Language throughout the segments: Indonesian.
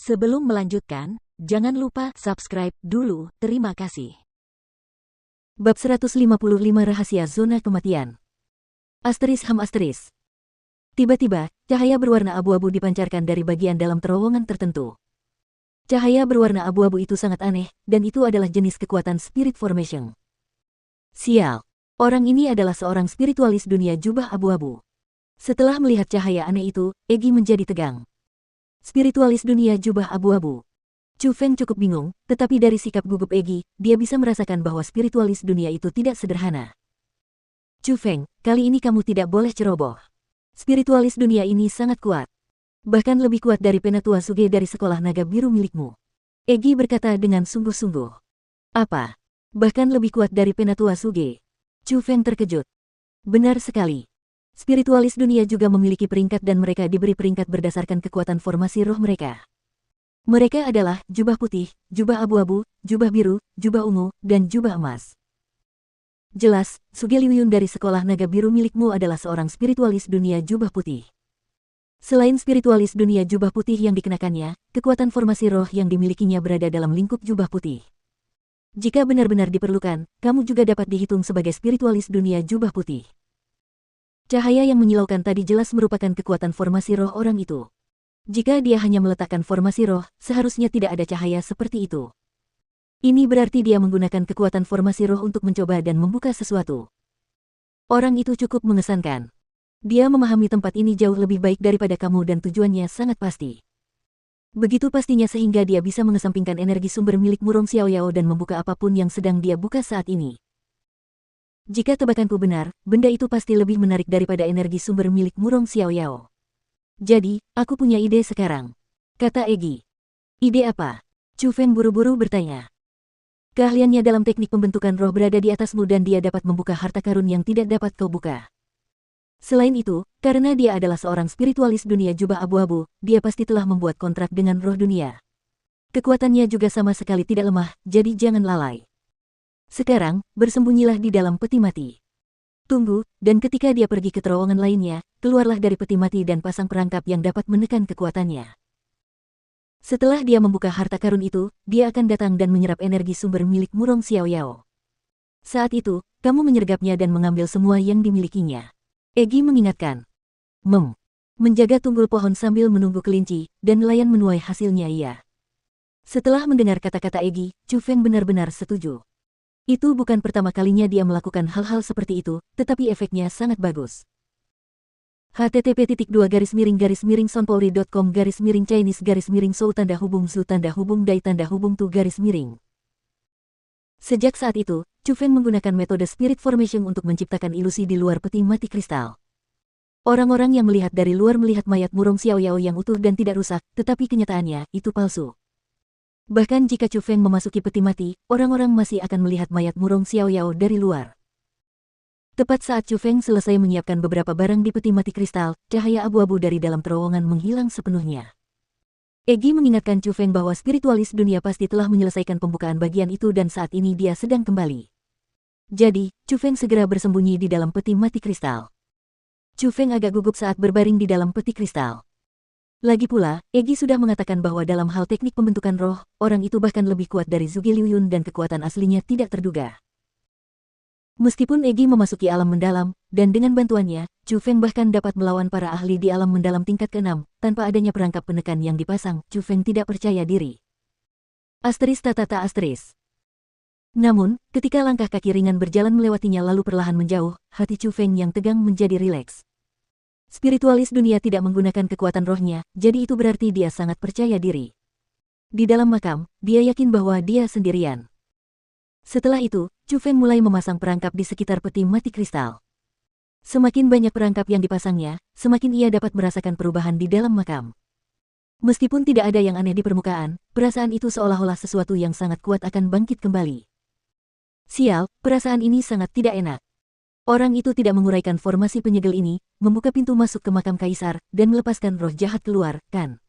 Sebelum melanjutkan, jangan lupa subscribe dulu, terima kasih. Bab 155 Rahasia Zona Kematian. Ham. Tiba-tiba, cahaya berwarna abu-abu dipancarkan dari bagian dalam terowongan tertentu. Cahaya berwarna abu-abu itu sangat aneh, dan itu adalah jenis kekuatan Spirit Formation. Sial, orang ini adalah seorang spiritualis dunia jubah abu-abu. Setelah melihat cahaya aneh itu, Egi menjadi tegang. Spiritualis dunia jubah abu-abu. Chu Feng cukup bingung, tetapi dari sikap gugup Egi, dia bisa merasakan bahwa spiritualis dunia itu tidak sederhana. Chu Feng, kali ini kamu tidak boleh ceroboh. Spiritualis dunia ini sangat kuat. Bahkan lebih kuat dari Penatua Suge dari sekolah naga biru milikmu. Egi berkata dengan sungguh-sungguh. Apa? Bahkan lebih kuat dari Penatua Suge? Chu Feng terkejut. Benar sekali. Spiritualis dunia juga memiliki peringkat dan mereka diberi peringkat berdasarkan kekuatan formasi roh mereka. Mereka adalah jubah putih, jubah abu-abu, jubah biru, jubah ungu, dan jubah emas. Jelas, Suge Liuyun dari sekolah naga biru milikmu adalah seorang spiritualis dunia jubah putih. Selain spiritualis dunia jubah putih yang dikenakannya, kekuatan formasi roh yang dimilikinya berada dalam lingkup jubah putih. Jika benar-benar diperlukan, kamu juga dapat dihitung sebagai spiritualis dunia jubah putih. Cahaya yang menyilaukan tadi jelas merupakan kekuatan formasi roh orang itu. Jika dia hanya meletakkan formasi roh, seharusnya tidak ada cahaya seperti itu. Ini berarti dia menggunakan kekuatan formasi roh untuk mencoba dan membuka sesuatu. Orang itu cukup mengesankan. Dia memahami tempat ini jauh lebih baik daripada kamu dan tujuannya sangat pasti. Begitu pastinya sehingga dia bisa mengesampingkan energi sumber milik Murong Xiaoyao dan membuka apapun yang sedang dia buka saat ini. Jika tebakanku benar, benda itu pasti lebih menarik daripada energi sumber milik Murong Xiaoyao. Jadi, aku punya ide sekarang, kata Egi. Ide apa? Chu Feng buru-buru bertanya. Keahliannya dalam teknik pembentukan roh berada di atasmu dan dia dapat membuka harta karun yang tidak dapat kau buka. Selain itu, karena dia adalah seorang spiritualis dunia jubah abu-abu, dia pasti telah membuat kontrak dengan roh dunia. Kekuatannya juga sama sekali tidak lemah, jadi jangan lalai. Sekarang, bersembunyilah di dalam peti mati. Tunggu, dan ketika dia pergi ke terowongan lainnya, keluarlah dari peti mati dan pasang perangkap yang dapat menekan kekuatannya. Setelah dia membuka harta karun itu, dia akan datang dan menyerap energi sumber milik Murong Xiaoyao. Saat itu, kamu menyergapnya dan mengambil semua yang dimilikinya. Egi mengingatkan. Menjaga tunggul pohon sambil menunggu kelinci, dan nelayan menuai hasilnya iya. Setelah mendengar kata-kata Egi, Chu Feng benar-benar setuju. Itu bukan pertama kalinya dia melakukan hal-hal seperti itu, tetapi efeknya sangat bagus. http://chinese-chinese-sou-dai-tu. Sejak saat itu, Chu Feng menggunakan metode Spirit Formation untuk menciptakan ilusi di luar peti mati kristal. Orang-orang yang melihat dari luar melihat mayat Murong Xiaoyao yang utuh dan tidak rusak, tetapi kenyataannya itu palsu. Bahkan jika Chu Feng memasuki peti mati, orang-orang masih akan melihat mayat Murong Xiaoyao dari luar. Tepat saat Chu Feng selesai menyiapkan beberapa barang di peti mati kristal, cahaya abu-abu dari dalam terowongan menghilang sepenuhnya. Egi mengingatkan Chu Feng bahwa spiritualis dunia pasti telah menyelesaikan pembukaan bagian itu dan saat ini dia sedang kembali. Jadi, Chu Feng segera bersembunyi di dalam peti mati kristal. Chu Feng agak gugup saat berbaring di dalam peti kristal. Lagi pula, Egi sudah mengatakan bahwa dalam hal teknik pembentukan roh, orang itu bahkan lebih kuat dari Suge Liuyun dan kekuatan aslinya tidak terduga. Meskipun Egi memasuki alam mendalam, dan dengan bantuannya, Chu Feng bahkan dapat melawan para ahli di alam mendalam tingkat ke-6, tanpa adanya perangkap penekan yang dipasang, Chu Feng tidak percaya diri. ****. Namun, ketika langkah kaki ringan berjalan melewatinya lalu perlahan menjauh, hati Chu Feng yang tegang menjadi rileks. Spiritualis dunia tidak menggunakan kekuatan rohnya, jadi itu berarti dia sangat percaya diri. Di dalam makam, dia yakin bahwa dia sendirian. Setelah itu, Chu Feng mulai memasang perangkap di sekitar peti mati kristal. Semakin banyak perangkap yang dipasangnya, semakin ia dapat merasakan perubahan di dalam makam. Meskipun tidak ada yang aneh di permukaan, perasaan itu seolah-olah sesuatu yang sangat kuat akan bangkit kembali. Sial, perasaan ini sangat tidak enak. Orang itu tidak menguraikan formasi penyegel ini, membuka pintu masuk ke makam kaisar, dan melepaskan roh jahat keluar, kan?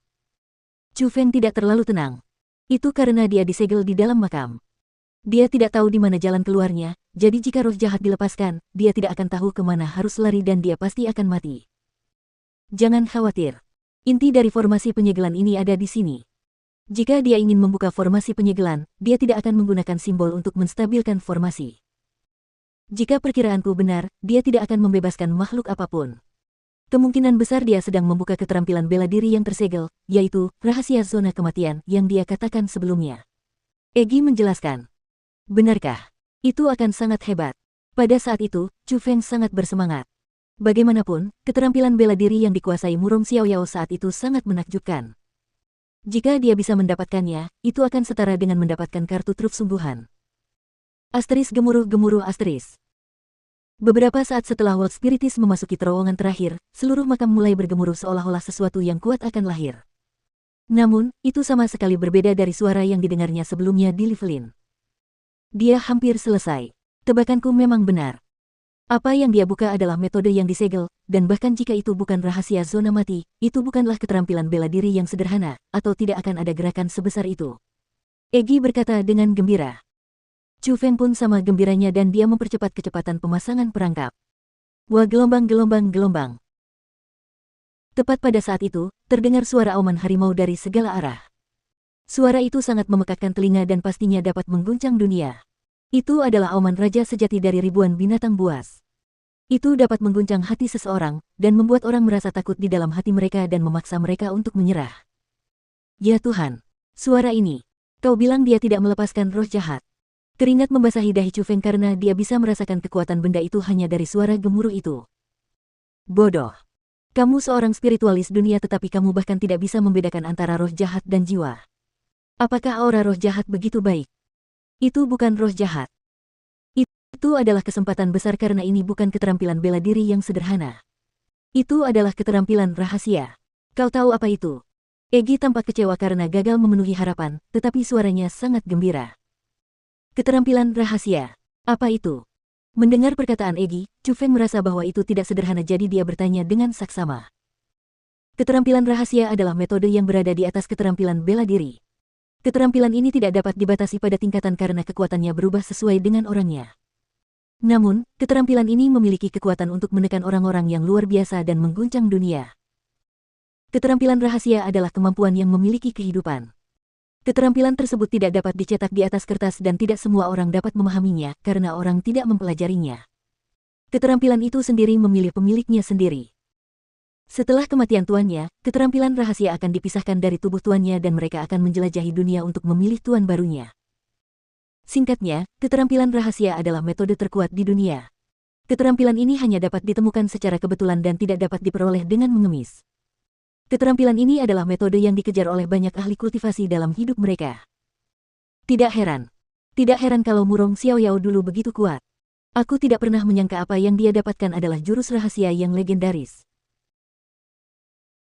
Chu Feng tidak terlalu tenang. Itu karena dia disegel di dalam makam. Dia tidak tahu di mana jalan keluarnya, jadi jika roh jahat dilepaskan, dia tidak akan tahu kemana harus lari dan dia pasti akan mati. Jangan khawatir. Inti dari formasi penyegelan ini ada di sini. Jika dia ingin membuka formasi penyegelan, dia tidak akan menggunakan simbol untuk menstabilkan formasi. Jika perkiraanku benar, dia tidak akan membebaskan makhluk apapun. Kemungkinan besar dia sedang membuka keterampilan bela diri yang tersegel, yaitu rahasia zona kematian yang dia katakan sebelumnya. Egi menjelaskan. Benarkah? Itu akan sangat hebat. Pada saat itu, Chu Feng sangat bersemangat. Bagaimanapun, keterampilan bela diri yang dikuasai Murong Xiaoyao saat itu sangat menakjubkan. Jika dia bisa mendapatkannya, itu akan setara dengan mendapatkan kartu truf sungguhan. Asteris gemuruh-gemuruh asteris. Beberapa saat setelah World Spiritis memasuki terowongan terakhir, seluruh makam mulai bergemuruh seolah-olah sesuatu yang kuat akan lahir. Namun, itu sama sekali berbeda dari suara yang didengarnya sebelumnya di Livelin. Dia hampir selesai. Tebakanku memang benar. Apa yang dia buka adalah metode yang disegel, dan bahkan jika itu bukan rahasia zona mati, itu bukanlah keterampilan bela diri yang sederhana, atau tidak akan ada gerakan sebesar itu. Egi berkata dengan gembira. Chu Feng pun sama gembiranya dan dia mempercepat kecepatan pemasangan perangkap. Wah, gelombang. Tepat pada saat itu, terdengar suara auman harimau dari segala arah. Suara itu sangat memekakkan telinga dan pastinya dapat mengguncang dunia. Itu adalah auman raja sejati dari ribuan binatang buas. Itu dapat mengguncang hati seseorang, dan membuat orang merasa takut di dalam hati mereka dan memaksa mereka untuk menyerah. Ya Tuhan! Suara ini! Kau bilang dia tidak melepaskan roh jahat. Keringat membasahi dahi Chu Feng karena dia bisa merasakan kekuatan benda itu hanya dari suara gemuruh itu. Bodoh! Kamu seorang spiritualis dunia tetapi kamu bahkan tidak bisa membedakan antara roh jahat dan jiwa. Apakah aura roh jahat begitu baik? Itu bukan roh jahat. Itu adalah kesempatan besar karena ini bukan keterampilan bela diri yang sederhana. Itu adalah keterampilan rahasia. Kau tahu apa itu? Egi tampak kecewa karena gagal memenuhi harapan, tetapi suaranya sangat gembira. Keterampilan rahasia. Apa itu? Mendengar perkataan Egi, Chu Feng merasa bahwa itu tidak sederhana jadi dia bertanya dengan saksama. Keterampilan rahasia adalah metode yang berada di atas keterampilan bela diri. Keterampilan ini tidak dapat dibatasi pada tingkatan karena kekuatannya berubah sesuai dengan orangnya. Namun, keterampilan ini memiliki kekuatan untuk menekan orang-orang yang luar biasa dan mengguncang dunia. Keterampilan rahasia adalah kemampuan yang memiliki kehidupan. Keterampilan tersebut tidak dapat dicetak di atas kertas dan tidak semua orang dapat memahaminya karena orang tidak mempelajarinya. Keterampilan itu sendiri memilih pemiliknya sendiri. Setelah kematian tuannya, keterampilan rahasia akan dipisahkan dari tubuh tuannya dan mereka akan menjelajahi dunia untuk memilih tuan barunya. Singkatnya, keterampilan rahasia adalah metode terkuat di dunia. Keterampilan ini hanya dapat ditemukan secara kebetulan dan tidak dapat diperoleh dengan mengemis. Keterampilan ini adalah metode yang dikejar oleh banyak ahli kultivasi dalam hidup mereka. Tidak heran kalau Murong Xiaoyao dulu begitu kuat. Aku tidak pernah menyangka apa yang dia dapatkan adalah jurus rahasia yang legendaris.